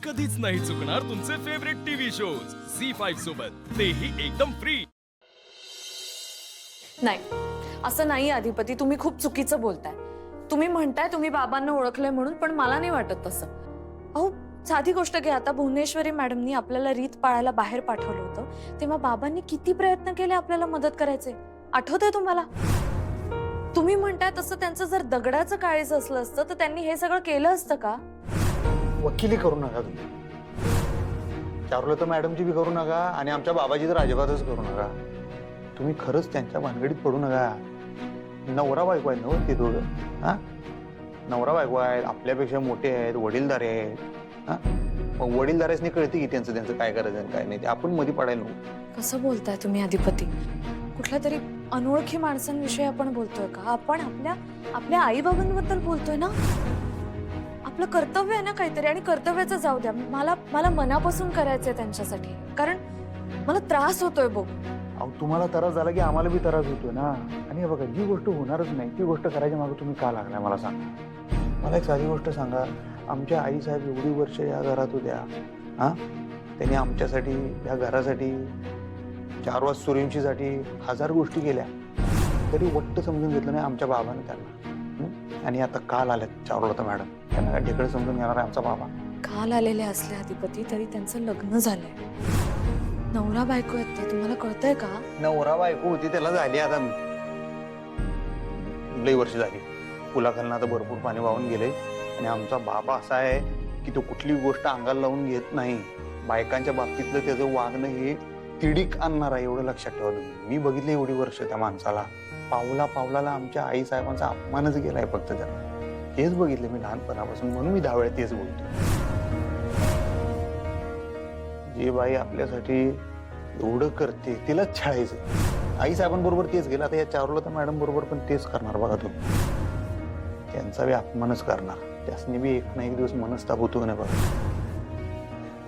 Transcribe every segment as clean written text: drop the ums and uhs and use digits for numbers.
कधीच नाही चुकणार तुमचे फेवरेट टीव्ही शोज झी5 सोबत, तेही एकदम फ्री. नाही, असं नाही अधिपती, तुम्ही खूप चुकीचं बोलताय. तुम्ही म्हणताय तुम्ही बाबांना ओळखलंय म्हणून, पण मला नाही वाटत तसं. अहो, साधी गोष्ट घ्या, आता भुवनेश्वरी मॅडमनी आपल्याला रीत पाळायला बाहेर पाठवलं होतं, तेव्हा बाबांनी किती प्रयत्न केले आपल्याला मदत करायचे, आठवतंय तुम्हाला? तुम्ही म्हणताय तसं त्यांचं जर दगडाचं काळीज असलं असतं तर त्यांनी हे सगळं केलं असतं का? वकिली करू नका तुम्ही. चारुलता मॅडमची बी करू नका आणि आमच्या बाबाची तर अजिबातच करू नका. तुम्ही खरंच त्यांच्या भानगडीत पडू नका. नवरा बायको आहेत ना ते दोघं. हा, नवरा बायको आहेत, आपल्यापेक्षा मोठे आहेत, वडीलधारे आहेत. हा, मग वडीलधाऱ्यासनी कळते की त्यांचं त्यांचं काय करायचं आणि काय नाही, ते आपण मध्ये पडायला नको. कसं बोलताय तुम्ही अधिपती? कुठल्या तरी अनोळखी माणसांविषयी आपण बोलतोय का? आपण आपल्या आई बाबांबद्दल बोलतोय ना. आपलं कर्तव्य आहे ना काहीतरी, आणि कर्तव्याचं जाऊ द्या, मला मनापासून करायचंय त्यांच्यासाठी, कारण मला त्रास होतोय बघ. अहो, तुम्हाला त्रास झाला की आम्हाला बी त्रास होतोय ना. आणि हे बघा, जी गोष्ट होणारच नाही ती गोष्ट करायच्या मागे तुम्ही का लागलाय मला सांगा. मला एक साधी गोष्ट सांगा, आमच्या आई साहेब एवढी वर्ष या घरात होत्या. हा, त्यांनी आमच्यासाठी, या घरासाठी, चारवाज सूर्यवंशीसाठी 1000 गोष्टी केल्या, तरी वट्ट समजून घेतलं नाही आमच्या बाबाने त्यांना. आणि आता काल आल्यात चारुलता मॅडम, त्यांना काय ढेकळ समजून घेणार आहे आमचा बाबा? काल आलेले असले अधिपती तरी त्यांचं लग्न झालंय, नवरा बायको आहेत ते, तुम्हाला कळतंय का? नवरा बायको होती त्याला झाली आता लई वर्ष झाली. पुलाखालनं आता भरपूर पाणी वाहून गेले. आणि आमचा बाबा असा आहे की तो कुठली गोष्ट अंगाला लावून घेत नाही. बायकांच्या बाबतीतलं त्याचं वागणं हे तिडीक आणणार आहे, एवढं लक्षात ठेवा तुम्ही. मी बघितलं एवढी वर्ष त्या माणसाला, पावला पावलाला आमच्या आई साहेबांचा अपमानच गेलाय फक्त त्याला. हेच बघितलं मी लहानपणापासून, म्हणून मी 10 वेळा तेच बोलतो. जी बाई आपल्यासाठी एवढं करते तिलाच छळायचं. आई साहेबांबरोबर तेच गेलं, आता या चारुलता मॅडम बरोबर पण तेच करणार बघा तुम्ही. त्यांचा बी अपमानच करणार. त्यासनी बी एक ना एक दिवस मनस्ताप होतो ना बघा.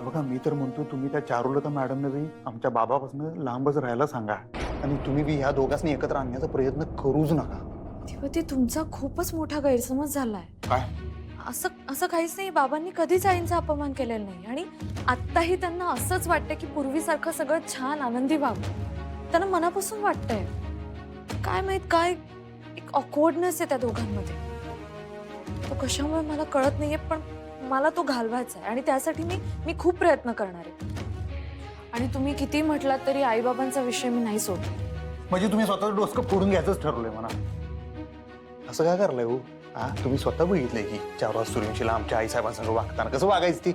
बघा, मी तर म्हणतो तुम्ही त्या चारुलता मॅडमने बी आमच्या बाबापासून लांबच राहायला सांगा. आणि तुम्ही बी ह्या दोघांनी एकत्र आणण्याचा प्रयत्न करूच नका. अधिपती, तुमचा खूपच मोठा गैरसमज झालाय. काय? असं काहीच नाही. बाबांनी कधीच आईंचा अपमान केलेला नाही, आणि आत्ताही त्यांना असंच वाटतंय की पूर्वीसारखं सगळं छान आनंदी व्हावं. त्यांना मनापासून वाटतंय. काय माहित काय एक ऑकवर्डनेस आहे त्या दोघांमध्ये. तो कशामुळे मला कळत नाहीये, पण मला तो घालवायचा आहे, आणि त्यासाठी मी खूप प्रयत्न करणार आहे. आणि तुम्ही किती म्हटलात तरी आईबाबांचा विषय मी नाही सोडणार. म्हणजे तुम्ही स्वतःचं डोसकं फोडून घ्यायचंच ठरवलंय म्हणा. असं काय करलंय हो? हा, तुम्ही स्वतः बघितलंय की चारुलता सूर्यवंशीला आमच्या आई साहेबांसंग वागताना कसं वागायचं ती?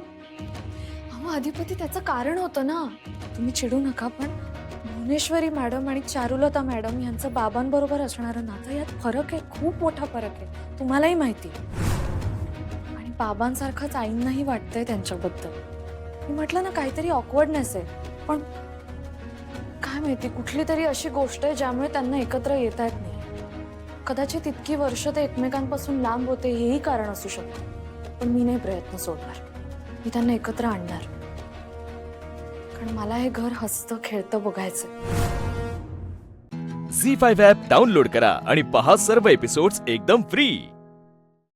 अहो अधिपती, त्याचं कारण होतं ना. तुम्ही चिडू नका, पण भुवनेश्वरी मॅडम आणि चारुलता मॅडम यांचं बाबांबरोबर असणारं नातं, यात फरक आहे, खूप मोठा फरक आहे, तुम्हालाही माहिती. आणि बाबांसारखंच आईंनाही वाटतंय त्यांच्याबद्दल. मी म्हटलं ना, काहीतरी ऑकवर्डनेस आहे, पण काय माहिती कुठली तरी अशी गोष्ट आहे ज्यामुळे त्यांना एकत्र येता येत नाही. कदाचित इतकी वर्ष ते एकमेकांपासून लांब होते, हेही कारण असू शकतं. पण मी नाही प्रयत्न सोडणार. मी त्यांना एकत्र आणणार, कारण मला हे घर हसतं खेळतं बघायचं. झी5 ॲप डाउनलोड करा आणि पहा सर्व एपिसोड्स एकदम फ्री.